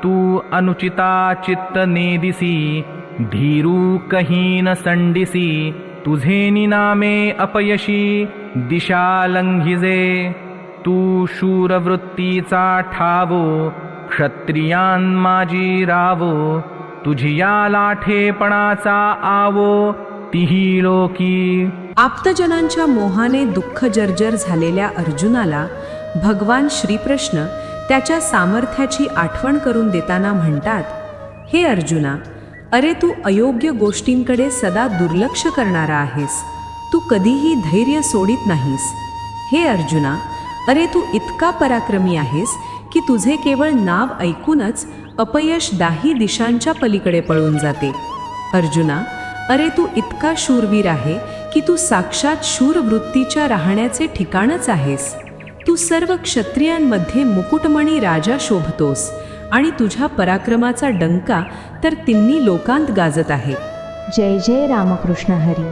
तू अनुचिता चित्त नेदिसी, धीरू कही न संडिसी, तुझे निनामे अपयशी दिशा लंघिजे। तू शूरवृत्तीचा ठावो, क्षत्रियान माजी रावो, तुझी या लाठेपणाचा आवो तिही लोकी। आप्तजनांच्या मोहाने दुःख जर्जर झालेल्या अर्जुनाला भगवान श्रीकृष्ण त्याच्या सामर्थ्याची आठवण करून देताना म्हणतात, हे अर्जुना, अरे तू अयोग्य गोष्टींकडे सदा दुर्लक्ष करणारा आहेस, तू कधीही धैर्य सोडित नाहीस। हे अर्जुना, अरे तू इतका पराक्रमी आहेस की तुझे केवळ नाव ऐकूनच अपयश 10 दिशांच्या पलीकडे पळून जाते। अर्जुना, अरे तू इतका शूरवीर आहे की तू साक्षात शूरवृत्तीच्या राहण्याचे ठिकाणच आहेस। तू सर्व क्षत्रियांमध्ये मुकुटमणी राजा शोभतोस आणि तुझ्या पराक्रमाचा डंका तर तिन्ही लोकांत गाजत आहे। जय जय रामकृष्ण हरी।